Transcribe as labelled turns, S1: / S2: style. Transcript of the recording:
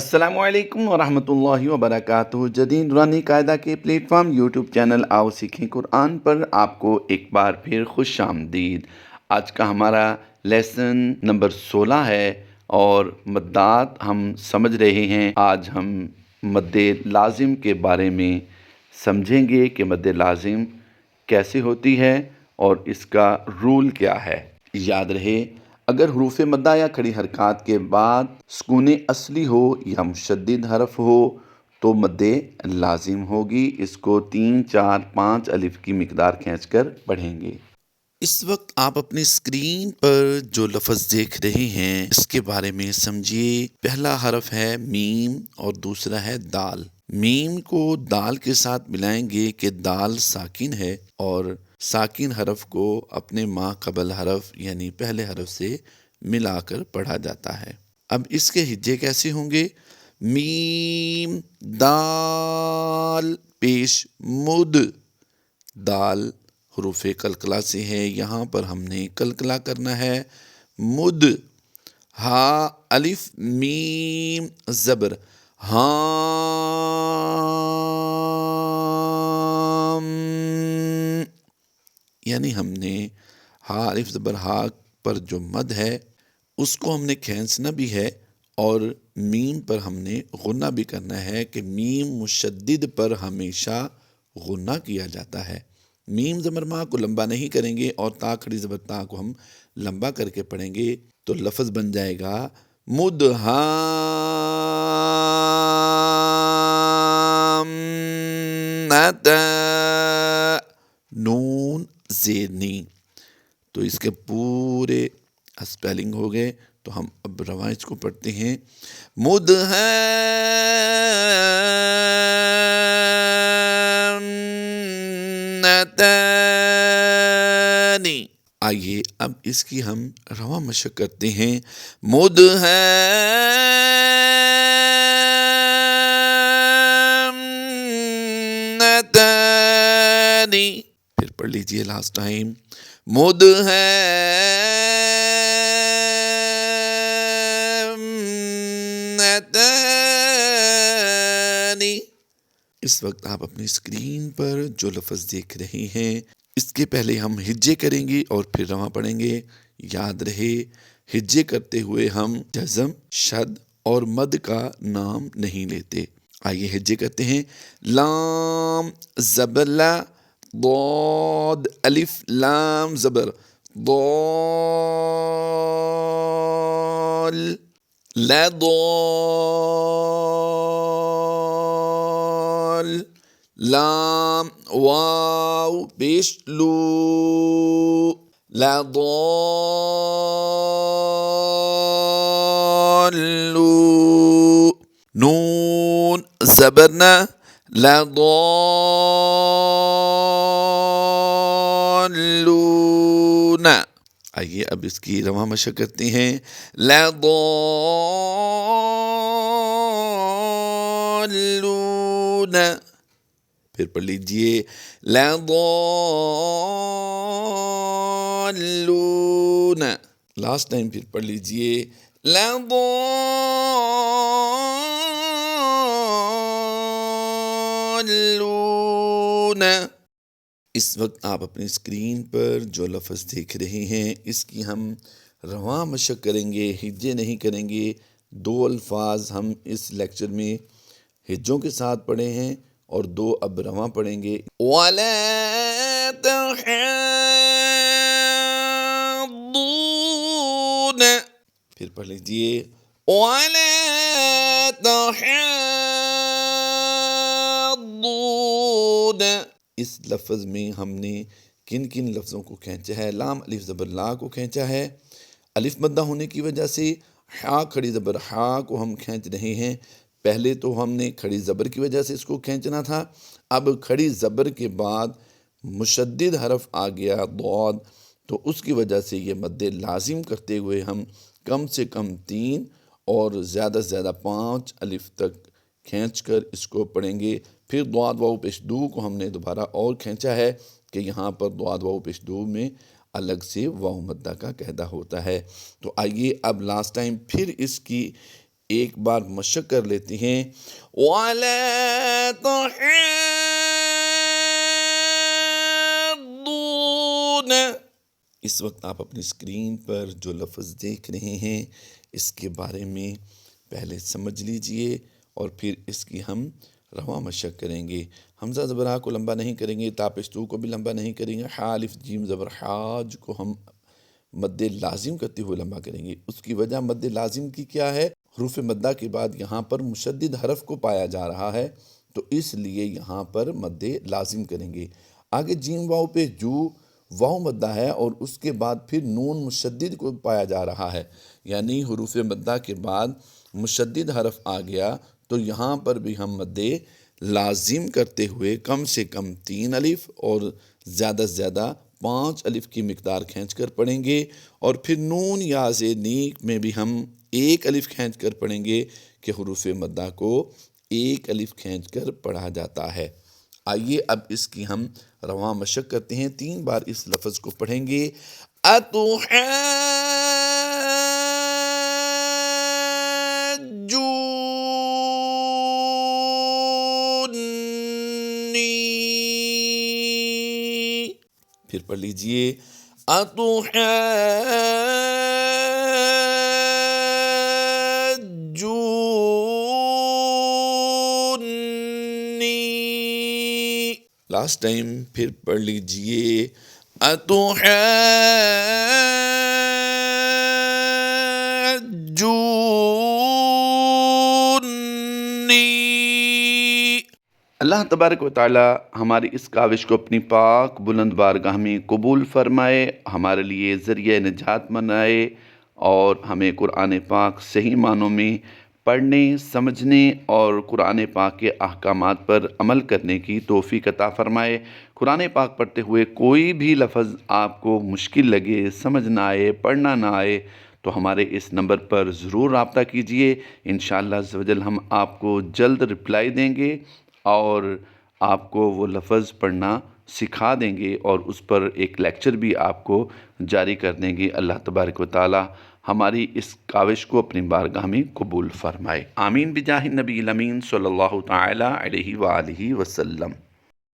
S1: السلام علیکم ورحمۃ اللہ وبرکاتہ۔ جدید نورانی قاعدہ کے پلیٹ فارم یوٹیوب چینل آؤ سیکھیں قرآن پر آپ کو ایک بار پھر خوش آمدید۔ آج کا ہمارا لیسن نمبر 16 ہے اور مدات ہم سمجھ رہے ہیں۔ آج ہم مد لازم کے بارے میں سمجھیں گے کہ مد لازم کیسے ہوتی ہے اور اس کا رول کیا ہے۔ یاد رہے، اگر حروف مدہ یا کھڑی حرکات کے بعد سکون اصلی ہو یا مشدد حرف ہو تو مد لازم ہوگی۔ اس کو 3 4 5 الف کی مقدار کھینچ کر پڑھیں گے۔ اس وقت آپ اپنی اسکرین پر جو لفظ دیکھ رہے ہیں اس کے بارے میں سمجھیے۔ پہلا حرف ہے میم اور دوسرا ہے دال۔ میم کو دال کے ساتھ ملائیں گے کہ دال ساکن ہے اور ساکن حرف کو اپنے ما قبل حرف یعنی پہلے حرف سے ملا کر پڑھا جاتا ہے۔ اب اس کے ہجے کیسے ہوں گے؟ میم دال پیش مد۔ دال حروف قلقلہ سے ہے، یہاں پر ہم نے قلقلہ کرنا ہے۔ مد ہا الف میم زبر ہام، یعنی ہم نے ہا الف زبر ہا پر جو مد ہے اس کو ہم نے کھینچنا بھی ہے اور میم پر ہم نے غنہ بھی کرنا ہے کہ میم مشدد پر ہمیشہ غنہ کیا جاتا ہے۔ میم زبر ما کو لمبا نہیں کریں گے اور تا کھڑی زبر تا کو ہم لمبا کر کے پڑھیں گے تو لفظ بن جائے گا مدھامتان۔ نون زیر نی۔ تو اس کے پورے اسپیلنگ ہو گئے تو ہم اب رواں اس کو پڑھتے ہیں۔ مدھامتان۔ آئیے اب اس کی ہم رواں مشق کرتے ہیں۔ مدھامتان۔ پھر پڑھ لیجئے لاسٹ ٹائم۔ مدھامتان۔ اس وقت آپ اپنی اسکرین پر جو لفظ دیکھ رہے ہیں اس کے پہلے ہم ہجے کریں گے اور پھر رواں پڑھیں گے۔ یاد رہے، ہجے کرتے ہوئے ہم جزم، شد اور مد کا نام نہیں لیتے۔ آئیے ہجے کرتے ہیں۔ لام زبر لا، ضاد الف لام زبر ضال، لضال۔ لام واو پیش لو، لضالو۔ نون زبرنا، لضالون۔ آئیے اب اس کی رواں مشق کرتے ہیں۔ لضالون۔ پھر پڑھ لیجئے لضالون۔ لاسٹ ٹائم پھر پڑھ لیجئے لضالون۔ اس وقت آپ اپنی اسکرین پر جو لفظ دیکھ رہے ہیں اس کی ہم رواں مشق کریں گے، ہجے نہیں کریں گے۔ 2 الفاظ ہم اس لیکچر میں ہجوں کے ساتھ پڑھے ہیں اور 2 اب رواں پڑھیں گے۔ وَلَا تَحَاضُّونَ۔ پھر پڑھ لیجئے وَلَا تَحَاضُّونَ۔ اس لفظ میں ہم نے کن کن لفظوں کو کھینچا ہے؟ لام الف زبر لا کو کھینچا ہے الف مدہ ہونے کی وجہ سے۔ ہا کھڑی زبر ہا کو ہم کھینچ رہے ہیں، پہلے تو ہم نے کھڑی زبر کی وجہ سے اس کو کھینچنا تھا، اب کھڑی زبر کے بعد مشدد حرف آ گیا ضاد، تو اس کی وجہ سے یہ مد لازم کرتے ہوئے ہم کم سے کم 3 اور زیادہ سے زیادہ 5 الف تک کھینچ کر اس کو پڑھیں گے۔ پھر ضاد واو پیش دو کو ہم نے دوبارہ اور کھینچا ہے کہ یہاں پر ضاد واو پیش دو میں الگ سے واو مدہ کا قاعدہ ہوتا ہے۔ تو آئیے اب لاسٹ ٹائم پھر اس کی ایک بار مشق کر لیتے ہیں۔ وَلَا تَحَاضُّونَ، اس وقت آپ اپنی اسکرین پر جو لفظ دیکھ رہے ہیں اس کے بارے میں پہلے سمجھ لیجئے اور پھر اس کی ہم رواں مشق کریں گے۔ حمزہ زبر ہا کو لمبا نہیں کریں گے، تاپستو کو بھی لمبا نہیں کریں گے، حا الف جیم زبر حاج کو ہم مد لازم کرتے ہوئے لمبا کریں گے۔ اس کی وجہ مد لازم کی کیا ہے؟ حروف مدہ کے بعد یہاں پر مشدد حرف کو پایا جا رہا ہے، تو اس لیے یہاں پر مد لازم کریں گے۔ آگے جیم واؤ پہ جو واؤ مدہ ہے اور اس کے بعد پھر نون مشدد کو پایا جا رہا ہے، یعنی حروف مدہ کے بعد مشدد حرف آ گیا تو یہاں پر بھی ہم مد لازم کرتے ہوئے کم سے کم 3 الف اور زیادہ سے زیادہ 5 الف کی مقدار کھینچ کر پڑھیں گے، اور پھر نون یا نیک میں بھی ہم 1 الف کھینچ کر پڑھیں گے کہ حروف مدہ کو 1 الف کھینچ کر پڑھا جاتا ہے۔ آئیے اب اس کی ہم رواں مشق کرتے ہیں، 3 بار اس لفظ کو پڑھیں گے۔ پھر پڑھ لیجئے اتحاجونی، لاسٹ ٹائم پھر پڑھ لیجئے اتحاجونی۔ اللہ تبارک و تعالی ہماری اس کاوش کو اپنی پاک بلند بارگاہ میں قبول فرمائے، ہمارے لیے ذریعہ نجات بنائے اور ہمیں قرآن پاک صحیح معنوں میں پڑھنے، سمجھنے اور قرآن پاک کے احکامات پر عمل کرنے کی توفیق عطا فرمائے۔ قرآن پاک پڑھتے ہوئے کوئی بھی لفظ آپ کو مشکل لگے، سمجھ نہ آئے، پڑھنا نہ آئے تو ہمارے اس نمبر پر ضرور رابطہ کیجئے، انشاءاللہ عز و جل ہم آپ کو جلد رپلائی دیں گے اور آپ کو وہ لفظ پڑھنا سکھا دیں گے اور اس پر ایک لیکچر بھی آپ کو جاری کر دیں گے۔ اللہ تبارک و تعالی ہماری اس کاوش کو اپنی بارگاہ میں قبول فرمائے، آمین بجاہ النبی الامین صلی اللہ تعالی علیہ وآلہ وسلم۔